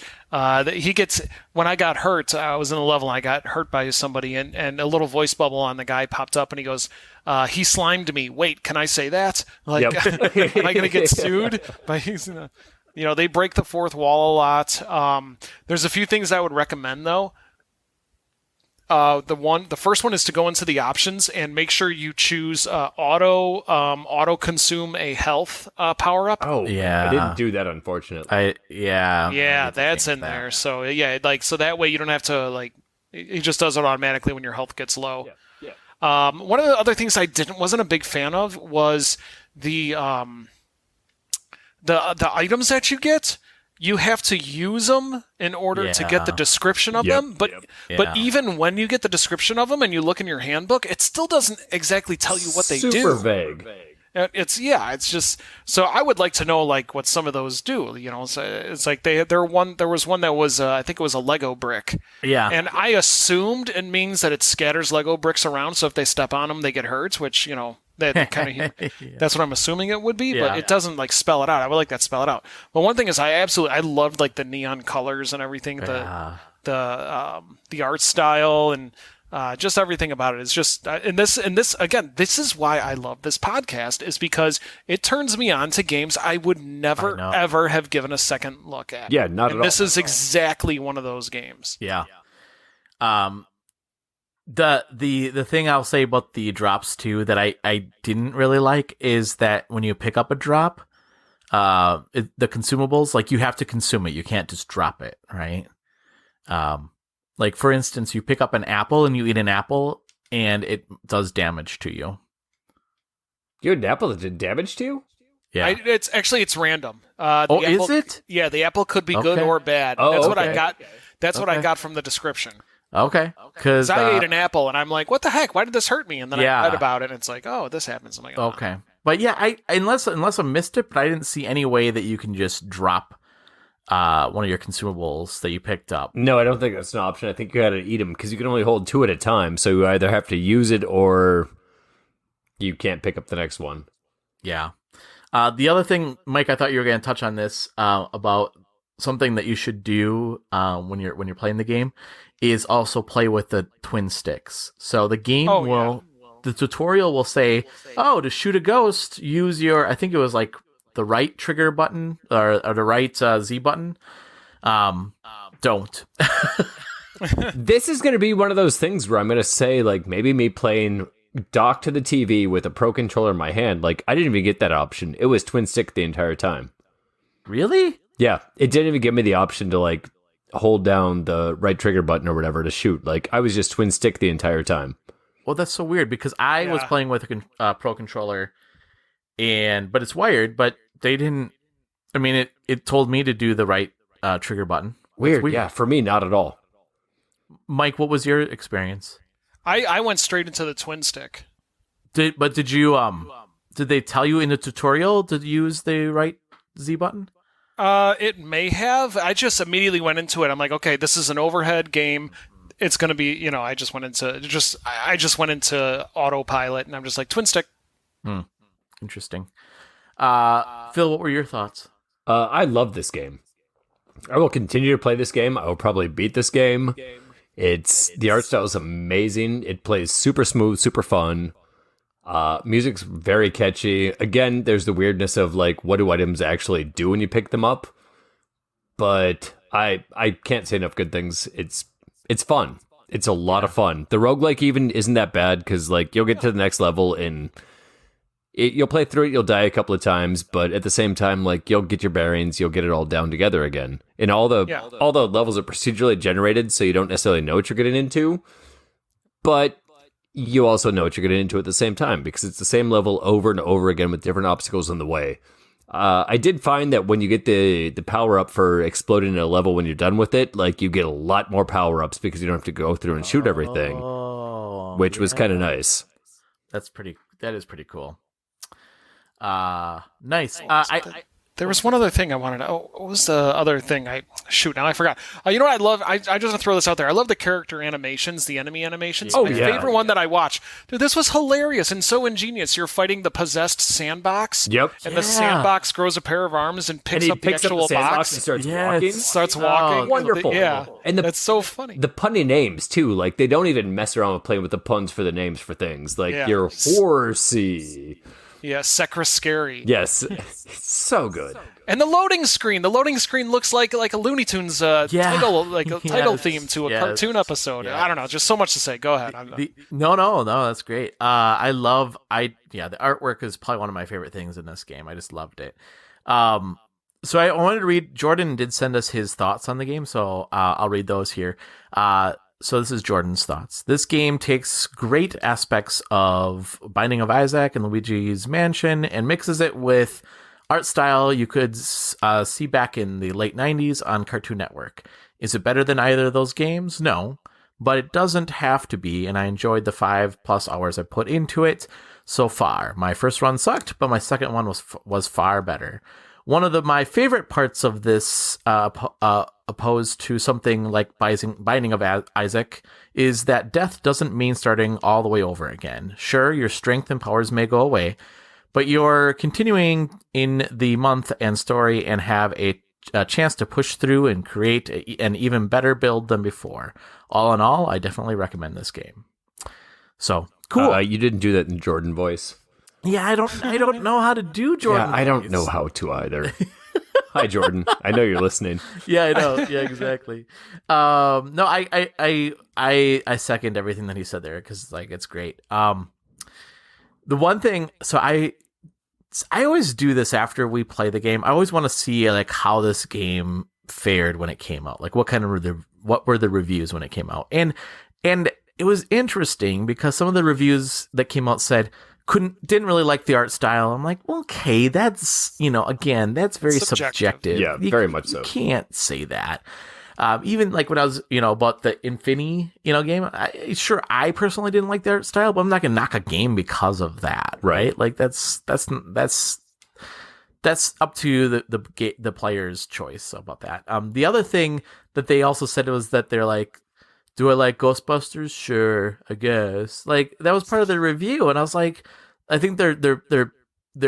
He gets when I got hurt. I was in a level. And I got hurt by somebody, and a little voice bubble on the guy popped up, and he goes, "He slimed me." Wait, can I say that? Like, am I going to get sued? By they break the fourth wall a lot. There's a few things I would recommend though. The first one is to go into the options and make sure you choose auto consume a health power up. Oh yeah, I didn't do that unfortunately. That's in there. So so that way you don't have to it just does it automatically when your health gets low. Yeah. One of the other things I wasn't a big fan of was the items that you get. You have to use them in order to get the description of them. But even when you get the description of them and you look in your handbook, it still doesn't exactly tell you what they do. Super vague. It's just so I would like to know what some of those do. So it's like there was one that was I think it was a Lego brick. Yeah. And I assumed it means that it scatters Lego bricks around, so if they step on them, they get hurt. Which that kind of that's what I'm assuming it would be, but it doesn't spell it out. I would like that spell it out. But one thing is I loved the neon colors and everything, the art style and just everything about it. It's just and this again, this is why I love this podcast, is because it turns me on to games I would never ever have given a second look at. Yeah, not at all. This is exactly one of those games. Yeah. The thing I'll say about the drops too that I didn't really like is that when you pick up a drop, the consumables, you have to consume it. You can't just drop it, right? For instance, you pick up an apple and you eat an apple and it does damage to you. You had an apple that did damage to you? Yeah. It's random. Is it? Yeah, the apple could be good or bad. That's what I got. That's what I got from the description. Okay. Because I ate an apple and I'm like, what the heck? Why did this hurt me? And then I read about it and it's like, oh, this happens. I'm like, oh. Okay. But yeah, unless I missed it, but I didn't see any way that you can just drop one of your consumables that you picked up. No, I don't think that's an option. I think you got to eat them because you can only hold 2 at a time. So you either have to use it or you can't pick up the next one. Yeah. The other thing, Mike, I thought you were going to touch on this about something that you should do when you're playing the game is also play with the twin sticks. So the game the tutorial will say, to shoot a ghost, use your, I think it was the right trigger button or the right Z button. Don't. This is going to be one of those things where I'm going to say, maybe me playing dock to the TV with a Pro Controller in my hand. I didn't even get that option. It was twin stick the entire time. Really? Yeah. It didn't even give me the option to, hold down the right trigger button or whatever to shoot. I was just twin stick the entire time. Well, that's so weird because I was playing with a Pro Controller but it's wired, but they didn't, it told me to do the right trigger button. Weird. Yeah. For me, not at all. Mike, what was your experience? I went straight into the twin stick. Did they tell you in the tutorial to use the right Z button? It may have. I just immediately went into it. I'm like, okay, this is an overhead game. It's going to be, I just went into autopilot and I'm just like twin stick. Interesting. Phil, what were your thoughts? I love this game. I will continue to play this game. I will probably beat this game. The art style is amazing. It plays super smooth, super fun. Music's very catchy. Again, there's the weirdness of what do items actually do when you pick them up? But I can't say enough good things. It's fun. It's a lot of fun. The roguelike even isn't that bad because you'll get to the next level and You'll play through it, you'll die a couple of times, but at the same time, like, you'll get your bearings, you'll get it all down together again. And all the levels are procedurally generated, so you don't necessarily know what you're getting into, but you also know what you're getting into at the same time, because it's the same level over and over again with different obstacles in the way. I did find that when you get the power-up for exploding a level when you're done with it, like, you get a lot more power-ups because you don't have to go through and shoot everything, which was kind of nice. That is pretty cool. Nice. There was one other thing I wanted to... Oh, what was the other thing? Now I forgot. You know what I love? I just want to throw this out there. I love the character animations, the enemy animations. My favorite one that I watched. Dude, this was hilarious and so ingenious. You're fighting the possessed sandbox. Yep. And the sandbox grows a pair of arms and picks up the actual box. And starts walking. Wonderful. Yeah. And that's so funny. The punny names, too. Like, they don't even mess around with playing with the puns for the names for things. Like, you're horsey. Yeah, Secra Scary. Yes, so good. And the loading screen looks like a Looney Tunes title, like a title theme to a cartoon episode. I don't know, just so much to say. Go ahead. No, that's great. The artwork is probably one of my favorite things in this game. I just loved it. So I wanted to read. Jordan did send us his thoughts on the game, so I'll read those here. So this is Jordan's thoughts. This game takes great aspects of Binding of Isaac and Luigi's Mansion and mixes it with art style you could see back in the late 90s on Cartoon Network. Is it better than either of those games? No, but it doesn't have to be, and I enjoyed the 5+ hours I put into it so far. My first run sucked, but my second one was far better. One of my favorite parts of this, opposed to something like Binding of Isaac, is that death doesn't mean starting all the way over again. Sure, your strength and powers may go away, but you're continuing in the month and story and have a chance to push through and create an even better build than before. All in all, I definitely recommend this game. So, cool. You didn't do that in Jordan voice. Yeah, I don't know how to do Jordan. Yeah, I don't know how to either. Hi, Jordan. I know you're listening. Yeah, I know. Yeah, exactly. No, I second everything that he said there because like it's great. The one thing, so I always do this after we play the game. I always want to see like how this game fared when it came out. Like what were the reviews when it came out, and it was interesting because some of the reviews that came out said didn't really like the art style. I'm like, well, okay, that's, again, that's very subjective. Yeah, very much so. You can't say that. Even like when I was, about the Infini, game, I personally didn't like the art style, but I'm not going to knock a game because of that, right? Like that's up to the player's choice about that. The other thing that they also said was that they're like, do I like Ghostbusters? Sure, I guess. Like that was part of the review, and I was like, I think their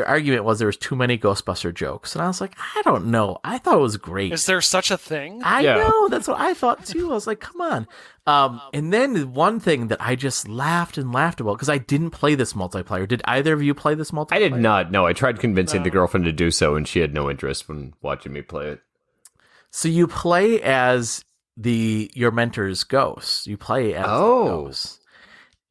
argument was there was too many Ghostbuster jokes, and I was like, I don't know. I thought it was great. Is there such a thing? I know, that's what I thought too. I was like, come on. And then one thing that I just laughed about because I didn't play this multiplayer. Did either of you play this multiplayer? I did not. No, I tried convincing the girlfriend to do so, and she had no interest when watching me play it. So you play as your mentor's ghost. You play as the ghost.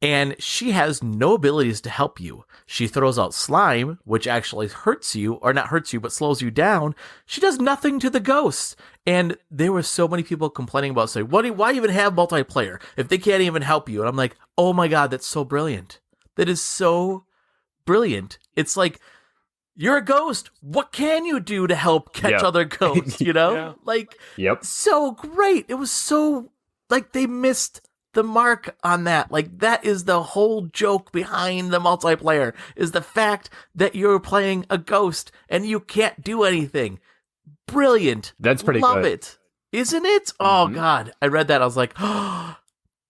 And she has no abilities to help you. She throws out slime, which actually hurts you, or not hurts you, but slows you down. She does nothing to the ghost. And there were so many people complaining about saying, why even have multiplayer if they can't even help you? And I'm like, oh my God, that's so brilliant. That is so brilliant. It's like, you're a ghost. What can you do to help catch other ghosts? Like, so great. It was so like they missed the mark on that. Like that is the whole joke behind the multiplayer is the fact that you're playing a ghost and you can't do anything. Brilliant. That's pretty Love good. it. Isn't it? Mm-hmm. Oh God. I read that. I was like, oh,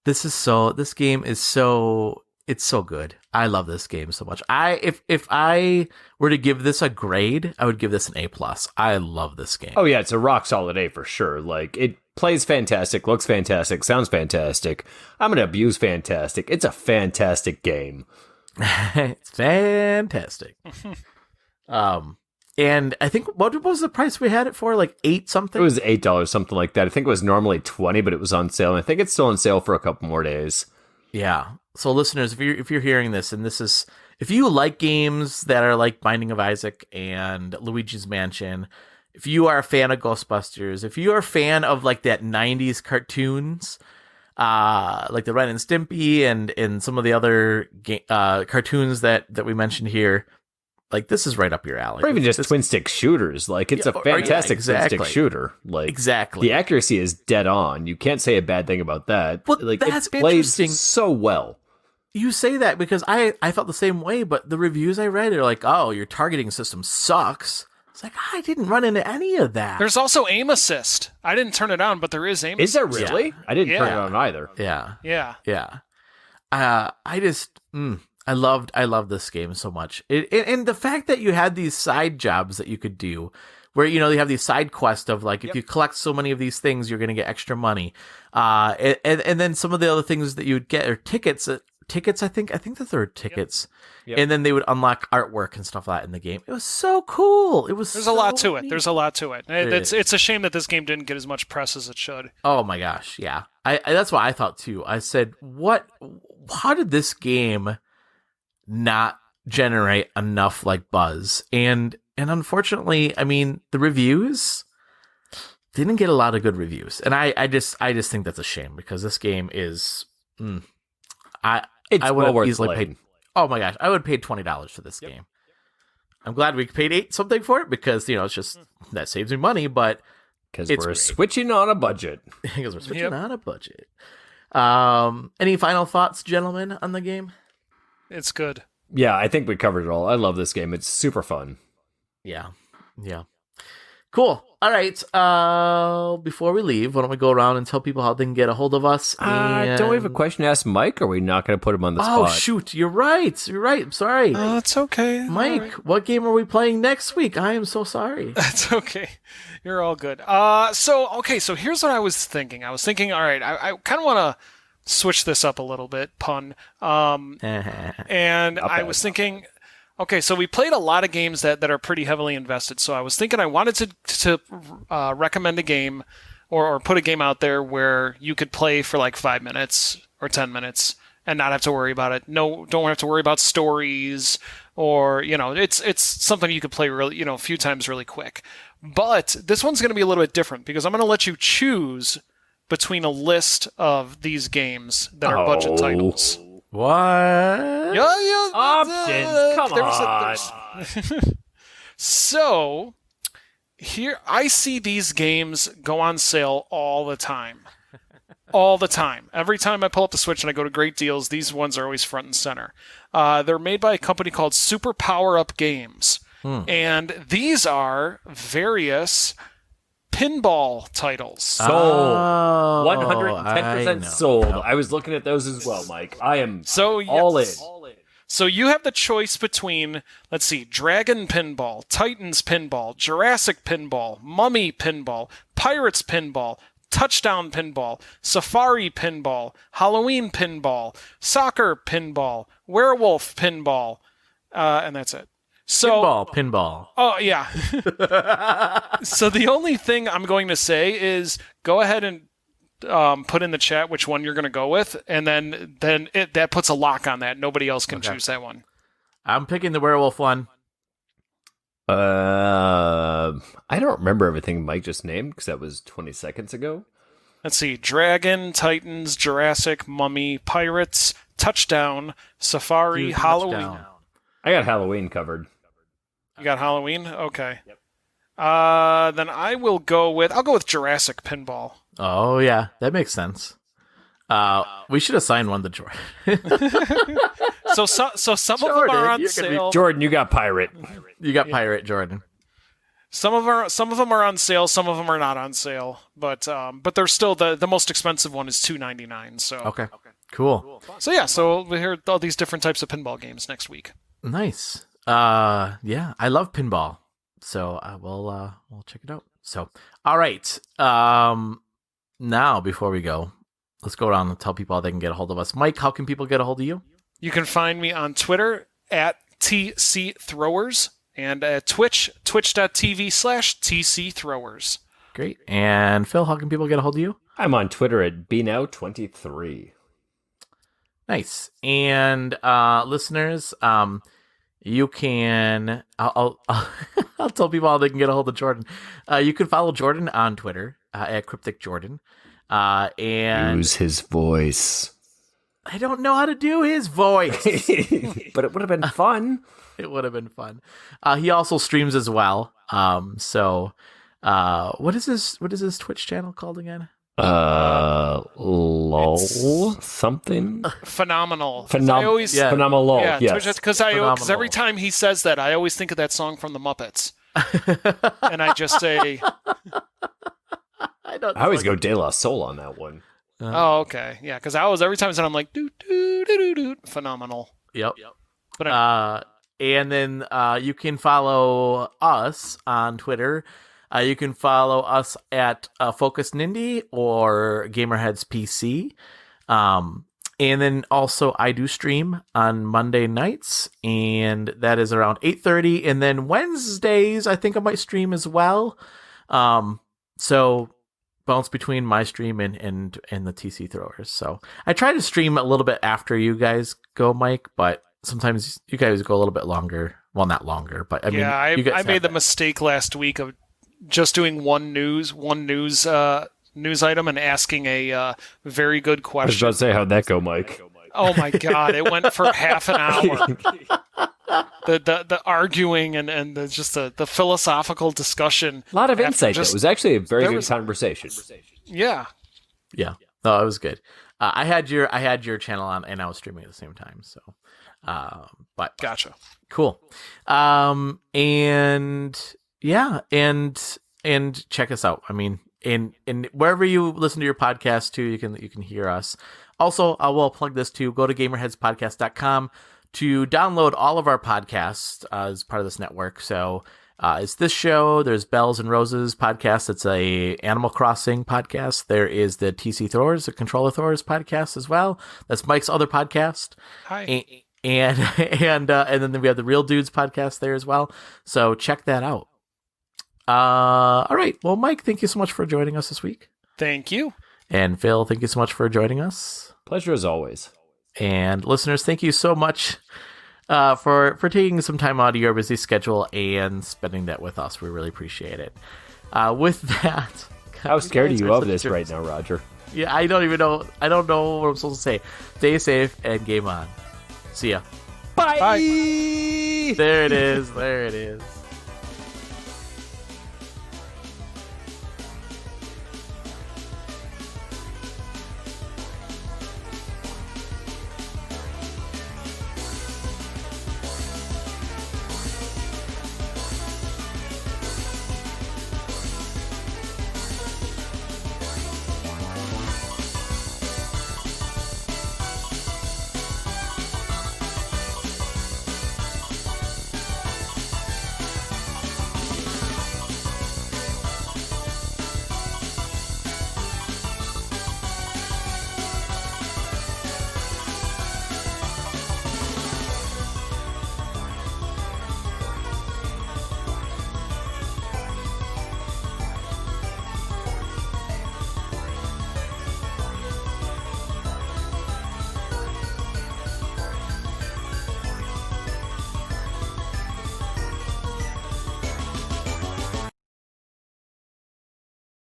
this game is so, it's so good. I love this game so much. If I were to give this a grade, I would give this an A+. I love this game. Oh yeah, it's a rock solid A for sure. Like it plays fantastic, looks fantastic, sounds fantastic. I'm gonna abuse fantastic. It's a fantastic game. It's fantastic. And I think what was the price we had it for? Like $8 something? It was $8, something like that. I think it was normally $20, but it was on sale. And I think it's still on sale for a couple more days. Yeah. So listeners, if you're hearing this and if if you like games that are like Binding of Isaac and Luigi's Mansion, if you are a fan of Ghostbusters, if you are a fan of like that 90s cartoons, like the Ren and Stimpy and some of the other cartoons that we mentioned here, like this is right up your alley. Or even just twin stick shooters. Like it's a fantastic twin stick shooter. Like exactly, the accuracy is dead on. You can't say a bad thing about that. Well, like that's it plays interesting. so well. You say that because I felt the same way, but the reviews I read are like, oh, your targeting system sucks. It's like, I didn't run into any of that. There's also aim assist. I didn't turn it on, but there is aim assist. Is there really? Yeah. I didn't turn it on either. Yeah. Yeah. I loved this game so much. And the fact that you had these side jobs that you could do where, you have these side quests of like, if you collect so many of these things, you're going to get extra money. And then some of the other things that you would get are tickets, I think that there were tickets. Yep. And then they would unlock artwork and stuff like that in the game. It was so cool. There's a lot to it. There's a lot to it. It's a shame that this game didn't get as much press as it should. Oh my gosh, yeah. I that's what I thought too. I said, how did this game not generate enough like buzz? And unfortunately, I mean, the reviews didn't get a lot of good reviews. And I just think that's a shame because this game is I would have easily paid. Oh my gosh, I would have paid $20 for this game. I'm glad we paid $8 something for it because it's just that saves me money, but because we're switching on a budget. Because we're switching on a budget. Any final thoughts, gentlemen, on the game? It's good. Yeah, I think we covered it all. I love this game. It's super fun. Yeah. Cool. All right. Before we leave, why don't we go around and tell people how they can get a hold of us? Don't we have a question to ask Mike? Or are we not going to put him on the spot? Oh, shoot. You're right. I'm sorry. Oh, it's okay. Mike, right. What game are we playing next week? I am so sorry. That's okay. You're all good. So here's what I was thinking. All right, I kind of want to switch this up a little bit, pun. And I was thinking... Okay, so we played a lot of games that are pretty heavily invested. So I was thinking I wanted to recommend a game or put a game out there where you could play for like 5 minutes or 10 minutes and not have to worry about it. No, don't have to worry about stories or, it's something you could play really, a few times really quick. But this one's going to be a little bit different because I'm going to let you choose between a list of these games that are budget titles. What? Yeah. Options. Come on. So, here, I see these games go on sale all the time. All the time. Every time I pull up the Switch and I go to Great Deals, these ones are always front and center. They're made by a company called Super Power Up Games. And these are various pinball titles. Sold. 110% sold. I was looking at those as well, Mike. I am all in. So you have the choice between, let's see, Dragon Pinball, Titans Pinball, Jurassic Pinball, Mummy Pinball, Pirates Pinball, Touchdown Pinball, Safari Pinball, Halloween Pinball, Soccer Pinball, Werewolf Pinball, and that's it. So Pinball. Oh, yeah. So the only thing I'm going to say is go ahead and put in the chat which one you're going to go with, and then that puts a lock on that. Nobody else can choose that one. I'm picking the werewolf one. I don't remember everything Mike just named because that was 20 seconds ago. Let's see. Dragon, Titans, Jurassic, Mummy, Pirates, Touchdown, Safari, Halloween. Touchdown. I got Halloween covered. You got Halloween? Okay. Yep. Then I'll go with Jurassic Pinball. Oh yeah, that makes sense. We should assign one to Jordan. So some of them are on sale. Jordan, you got Pirate. You got Pirate, Jordan. Some of them are on sale. Some of them are not on sale. But they're still the most expensive one is $2.99. So okay, cool. So yeah, so we hear all these different types of pinball games next week. Nice. Yeah, I love pinball, so we'll check it out. So, all right. Now before we go, let's go around and tell people how they can get a hold of us. Mike, how can people get a hold of you? You can find me on Twitter at TCThrowers and at twitch.tv/TCThrowers. Great. And Phil, how can people get a hold of you? I'm on Twitter at bnow23. Nice. And listeners, you can. I'll tell people how they can get a hold of Jordan. You can follow Jordan on Twitter at Cryptic Jordan. And use his voice. I don't know how to do his voice, but it would have been fun. It would have been fun. He also streams as well. So what is his Twitch channel called again? Lol something phenomenal. Phenomenal. Phenomenal lol. Yeah, yes. Because every time he says that, I always think of that song from the Muppets, and I just say, I always go De La Soul on that one. Oh, okay, yeah. Because every time I'm like, doo doo doo doo doo, phenomenal. Yep. But and then you can follow us on Twitter. You can follow us at Focus Nindy or Gamerheads PC. And then also I do stream on Monday nights, and that is around 8:30. And then Wednesdays, I think I might stream as well. So bounce between my stream and the TC Throwers. So I try to stream a little bit after you guys go, Mike, but sometimes you guys go a little bit longer. Well, not longer, but I made the mistake last week of just doing one news item and asking a very good question. I was about to say, how'd that go, Mike? Oh my God, it went for half an hour. The arguing and the philosophical discussion. A lot of insight. It was actually a very good conversation. Yeah. Yeah. No, it was good. I had your channel on and I was streaming at the same time. So, but gotcha. Cool. And yeah, and check us out. I mean, in wherever you listen to your podcast too, you can hear us. Also, I will plug this too. Go to gamerheadspodcast.com to download all of our podcasts as part of this network. So it's this show. There's Bells and Roses podcast. It's a Animal Crossing podcast. There is the TC Throwers, the Controller Throwers podcast as well. That's Mike's other podcast. Hi. And then we have the Real Dudes podcast there as well. So check that out. All right. Well, Mike, thank you so much for joining us this week. Thank you. And Phil, thank you so much for joining us. Pleasure as always. And listeners, thank you so much for taking some time out of your busy schedule and spending that with us. We really appreciate it. With that, how scared are you of this right now, Roger? Yeah, I don't know what I'm supposed to say. Stay safe and game on. See ya. Bye. Bye. There it is.